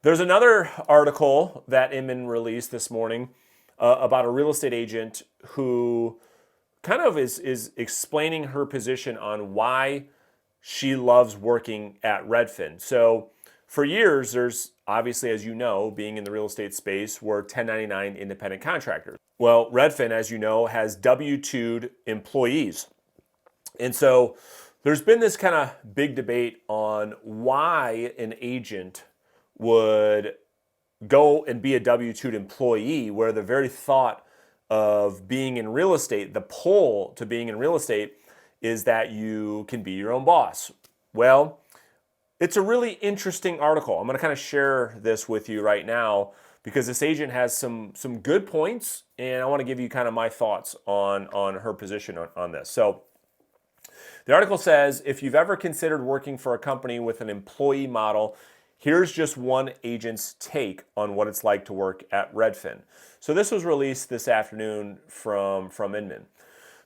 There's another article that Inman released this morning about a real estate agent who kind of is explaining her position on why she loves working at Redfin. So for years, there's obviously, as you know, being in the real estate space, we're 1099 independent contractors. Well, Redfin, as you know, has W-2'd employees. And so there's been this kind of big debate on why an agent would go and be a W-2'd employee, where the very thought of being in real estate, the pull to being in real estate is that you can be your own boss. Well, it's a really interesting article. I'm going to kind of share this with you right now because this agent has some good points, and I want to give you kind of my thoughts on her position on this. So the article says, if you've ever considered working for a company with an employee model, here's just one agent's take on what it's like to work at Redfin. So this was released this afternoon from Inman.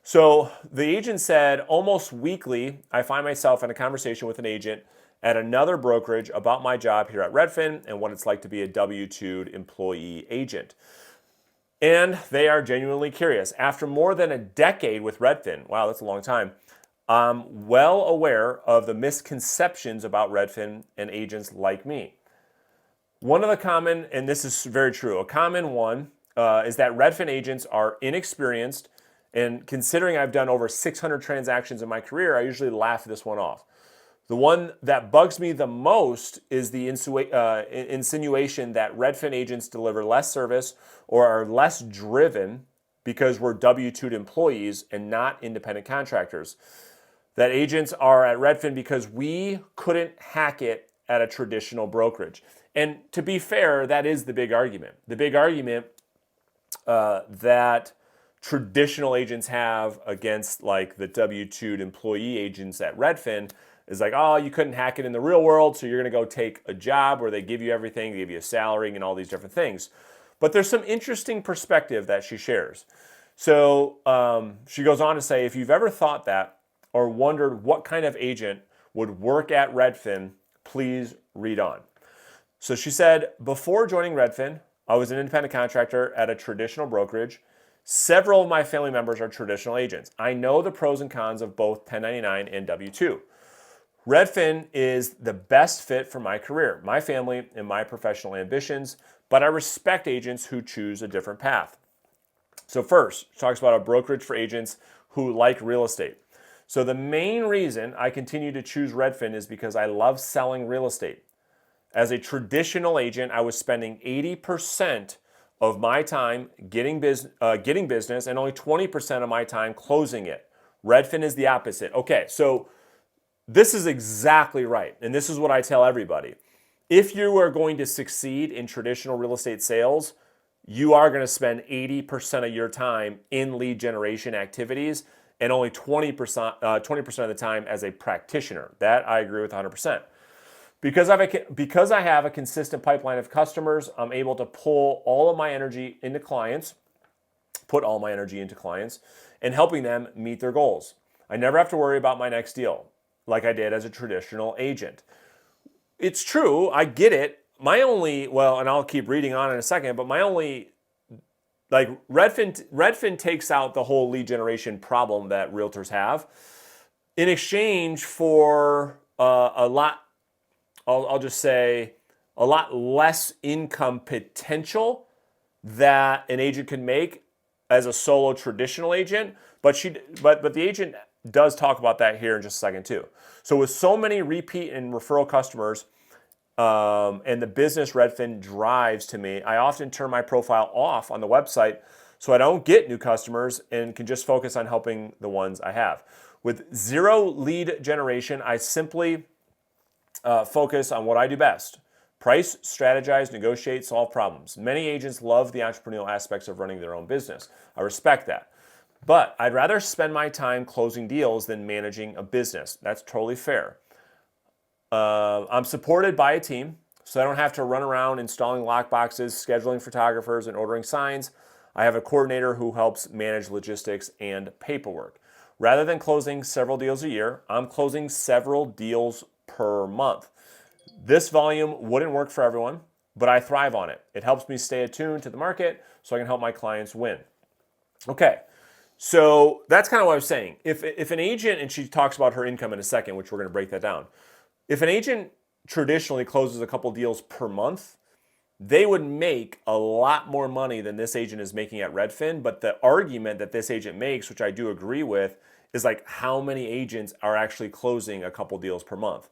So the agent said, almost weekly, I find myself in a conversation with an agent at another brokerage about my job here at Redfin and what it's like to be a W-2'd employee agent. And they are genuinely curious. After more than a decade with Redfin, wow, that's a long time, I'm well aware of the misconceptions about Redfin and agents like me. One of the common, and this is very true, a common one is that Redfin agents are inexperienced. And considering I've done over 600 transactions in my career, I usually laugh this one off. The one that bugs me the most is the insinuation that Redfin agents deliver less service or are less driven because we're W-2'd employees and not independent contractors. That agents are at Redfin because we couldn't hack it at a traditional brokerage. And to be fair, that is the big argument. The big argument that traditional agents have against like the W-2'd employee agents at Redfin is like, oh, you couldn't hack it in the real world, so you're going to go take a job where they give you everything, they give you a salary and all these different things. But there's some interesting perspective that she shares. So she goes on to say, if you've ever thought that or wondered what kind of agent would work at Redfin, please read on. So she said, before joining Redfin, I was an independent contractor at a traditional brokerage. Several of my family members are traditional agents. I know the pros and cons of both 1099 and W-2. Redfin is the best fit for my career, my family, and my professional ambitions, but I respect agents who choose a different path. So first, she talks about a brokerage for agents who like real estate. So the main reason I continue to choose Redfin is because I love selling real estate. As a traditional agent, I was spending 80% of my time getting business and only 20% of my time closing it. Redfin is the opposite. Okay, so this is exactly right. And this is what I tell everybody. If you are going to succeed in traditional real estate sales, you are going to spend 80% of your time in lead generation activities and only 20% of the time as a practitioner. That I agree with 100%. Because I have a consistent pipeline of customers, I'm able to pull all of my energy into clients, put all my energy into clients, and helping them meet their goals. I never have to worry about my next deal like I did as a traditional agent. It's true, I get it. My only, well, and I'll keep reading on in a second, but my only, like Redfin takes out the whole lead generation problem that realtors have in exchange for a lot, I'll just say, a lot less income potential that an agent can make as a solo traditional agent. But the agent does talk about that here in just a second too. So with so many repeat and referral customers and the business Redfin drives to me, I often turn my profile off on the website so I don't get new customers and can just focus on helping the ones I have. With zero lead generation, I simply focus on what I do best. Price, strategize, negotiate, solve problems. Many agents love the entrepreneurial aspects of running their own business. I respect that. But I'd rather spend my time closing deals than managing a business. That's totally fair. I'm supported by a team, so I don't have to run around installing lockboxes, scheduling photographers, and ordering signs. I have a coordinator who helps manage logistics and paperwork. Rather than closing several deals a year, I'm closing several deals per month. This volume wouldn't work for everyone. but I thrive on it. It helps me stay attuned to the market so I can help my clients win. Okay, so that's kind of what I was saying. If an agent, and she talks about her income in a second, which we're going to break that down. If an agent traditionally closes a couple deals per month, they would make a lot more money than this agent is making at Redfin. But the argument that this agent makes, which I do agree with, is like how many agents are actually closing a couple deals per month?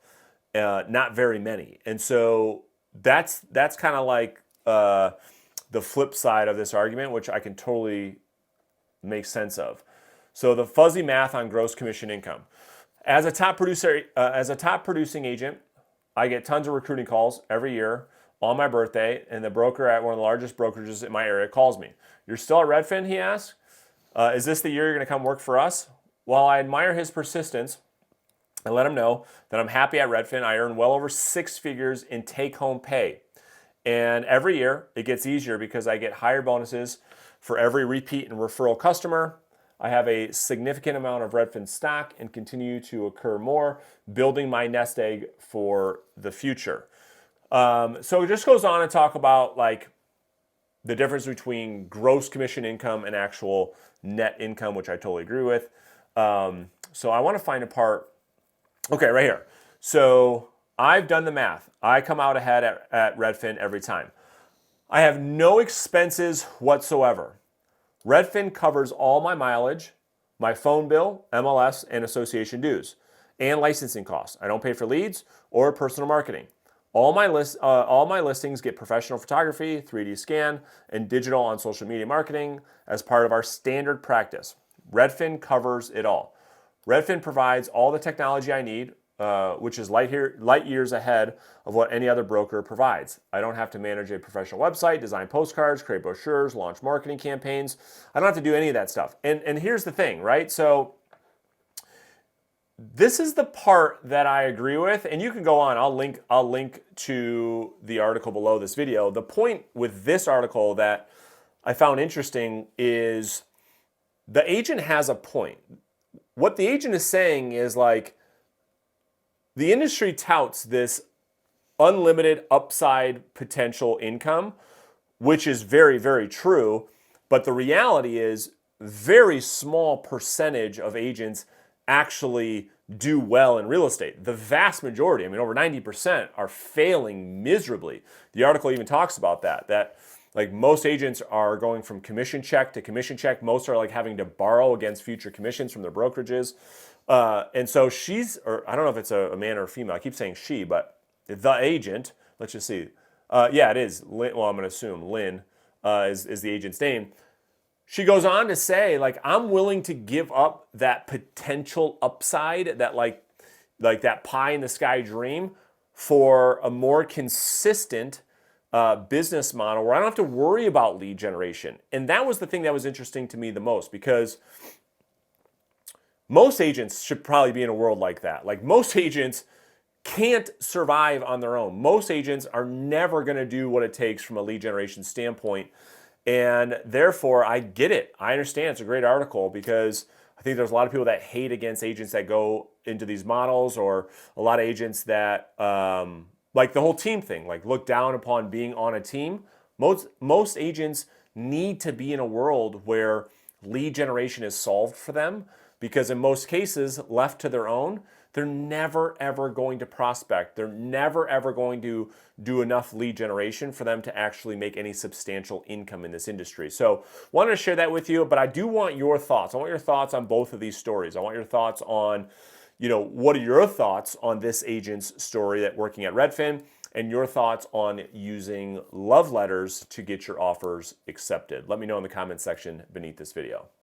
Not very many. And so that's kind of like the flip side of this argument, which I can totally make sense of. So the fuzzy math on gross commission income. As a top producing agent, I get tons of recruiting calls every year on my birthday, and the broker at one of the largest brokerages in my area calls me. "You're still at Redfin?" he asks. "Is this the year you're going to come work for us?" While I admire his persistence, I let him know that I'm happy at Redfin. I earn well over 6 figures in take-home pay. And every year, it gets easier because I get higher bonuses for every repeat and referral customer. I have a significant amount of Redfin stock and continue to occur more, building my nest egg for the future. So it just goes on to talk about like the difference between gross commission income and actual net income, which I totally agree with. So I want to find a part. Okay, right here. So I've done the math. I come out ahead at Redfin every time. I have no expenses whatsoever. Redfin covers all my mileage, my phone bill, MLS, and association dues, and licensing costs. I don't pay for leads or personal marketing. All my listings get professional photography, 3D scan, and digital on social media marketing as part of our standard practice. Redfin covers it all. Redfin provides all the technology I need, which is light years ahead of what any other broker provides. I don't have to manage a professional website, design postcards, create brochures, launch marketing campaigns. I don't have to do any of that stuff. And here's the thing, right? So this is the part that I agree with, and you can go on. I'll link to the article below this video. The point with this article that I found interesting is the agent has a point. What the agent is saying is like, the industry touts this unlimited upside potential income, which is very, very true. But the reality is, very small percentage of agents actually do well in real estate. The vast majority, I mean, over 90% are failing miserably. The article even talks about that like most agents are going from commission check to commission check. Most are like having to borrow against future commissions from their brokerages. And so or I don't know if it's a man or a female. I keep saying she, but the agent, let's just see. Yeah, it is. Lynn, well, I'm going to assume Lynn is the agent's name. She goes on to say, like, I'm willing to give up that potential upside, that like that pie in the sky dream for a more consistent business model where I don't have to worry about lead generation. And that was the thing that was interesting to me the most, because most agents should probably be in a world like that. Like, most agents can't survive on their own. Most agents are never going to do what it takes from a lead generation standpoint. And therefore, I get it. I understand it's a great article, because I think there's a lot of people that hate against agents that go into these models, or a lot of agents that, like the whole team thing, like look down upon being on a team. Most agents need to be in a world where lead generation is solved for them, because in most cases, left to their own, they're never ever going to prospect. They're never ever going to do enough lead generation for them to actually make any substantial income in this industry. So wanted to share that with you, but I do want your thoughts. I want your thoughts on both of these stories. I want your thoughts on, what are your thoughts on this agent's story that working at Redfin, and your thoughts on using love letters to get your offers accepted. Let me know in the comment section beneath this video.